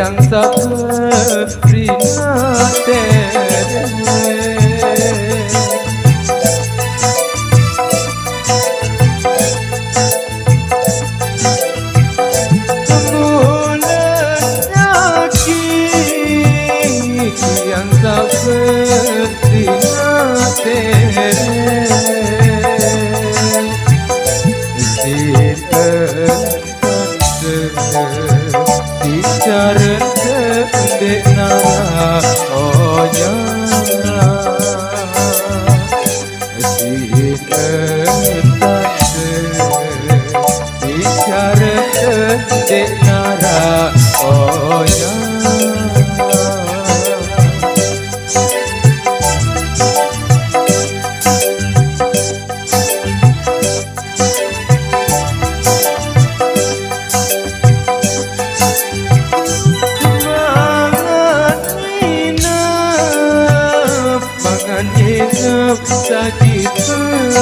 yang seperti sakit terasa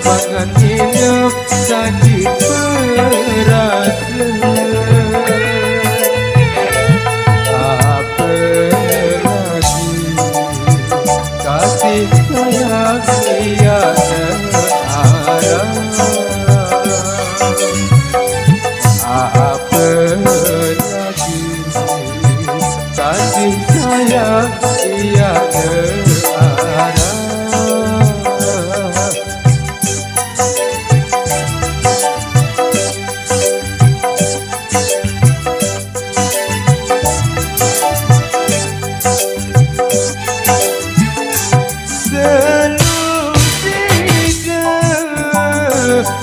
mangan hidup sakit terasa apa lagi kasih sayang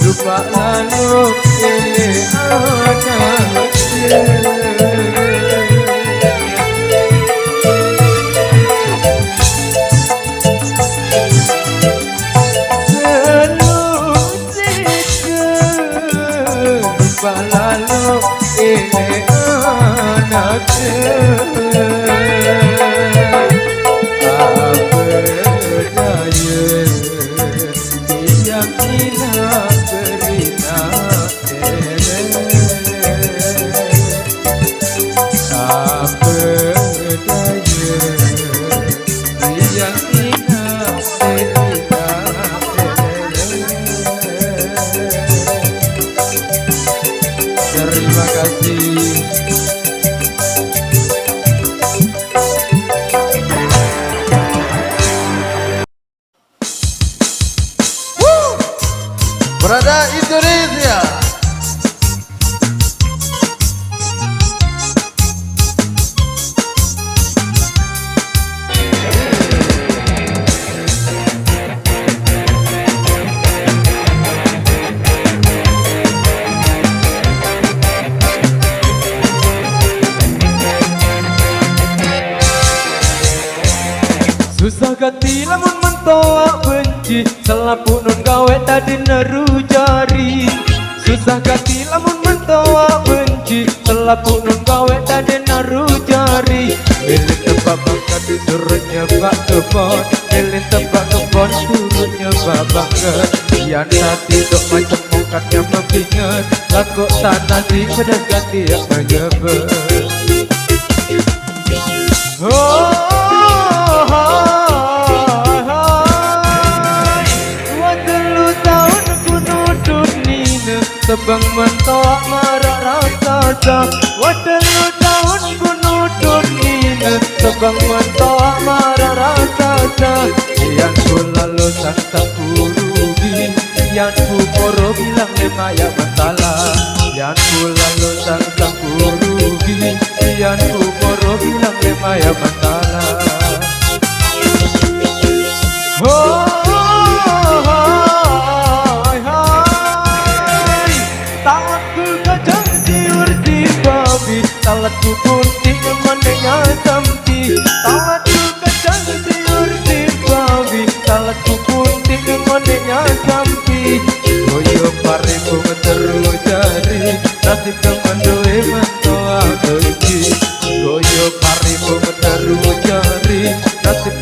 lupa lalu ini terima kasih. Berada Indonesia. Susah gati lamun mentoa benci selapu nun gawe tadi neru jari. Susah gati lamun mentoa benci selapu nun gawe tadi neru jari. Milih tebak bangga disurutnya bak kebon, milih tebak kebon surutnya bak bangga. Yang hati dok macam mukatnya membingat, lakuk tanah di pedas ganti yang menyebut. Sebang mentoak marah rasa wadelu tahun kunutun ini. Sebang mentoak marah rasa yang ku lalu sang kurugi, yang ku moro bilang lemaya masalah. Yang ku lalu sang kurugi, yang ku moro bilang lemaya masalah. Talatku kunti menengah sampi, talatku kacang siur di bawi. Talatku kunti menengah sampi, goyo pariku meteru jari, nasib kemandoi mentoa benci. Goyo pariku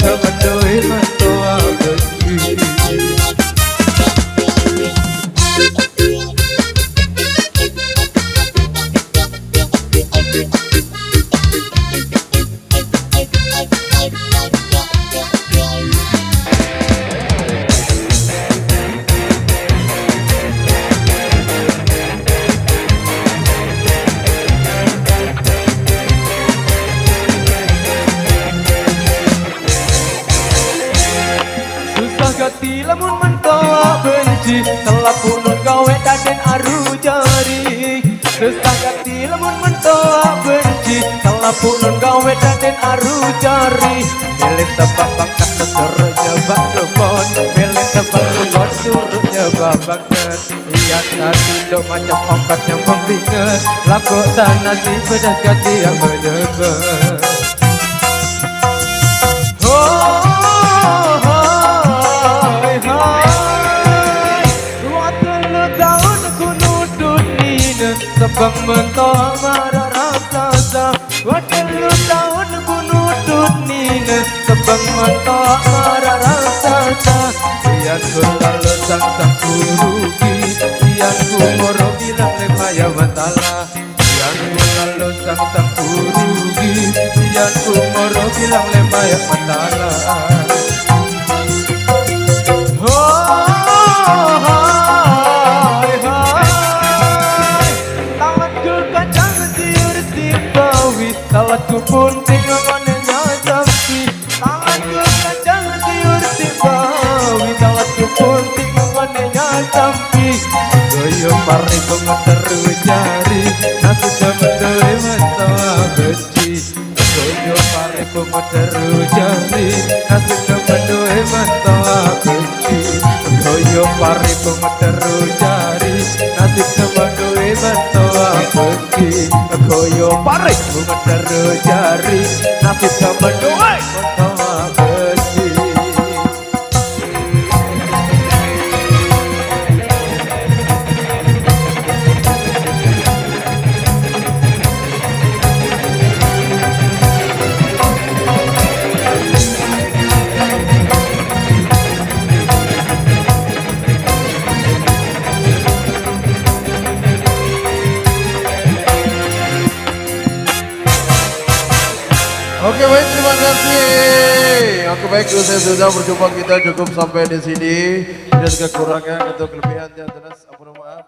teman doi mentoa benci. Gati lamun mentoa benci telah punun gawe daden aru jari. Susah gati lamun mentoa benci telah punun gawe daden aru jari. Milih tebak bakat suruh nyebak kebon, milih tebak kebon suruh nyebak bakat. Lihat hati dok macam ongkat yang membingit, lakukan nasi pedas gati yang menyebar. Sebab mentoa marah rasa Wakil tahun bunutut nina Sebab mentoa marah rasa Iyan ku lalu sang kurugi Iyan ku moro bilang lemaya matala Iyan ku lalu sang kurugi Iyan ku moro bilang lemaya matala. Talatku pun tinggal manenya sampi, tanganku kadang tiur timbawi. Talatku pun tinggal manenya sampi, goyo pari pengeteru jari, nasi jemendoi mentoa benci. Goyo pari pengeteru jari, nasi jemendoi mentoa benci. Goyo pari pengeteru jari, nasi jemendoi mentoa benci. Goyo pari pengeteru jari, nasi jemendoi mentoa benci. Oke baik, terima kasih. Oke baik, saya sudah berjumpa, kita cukup sampai di sini. Dan kekurangan atau kelebihannya, terus apa maaf.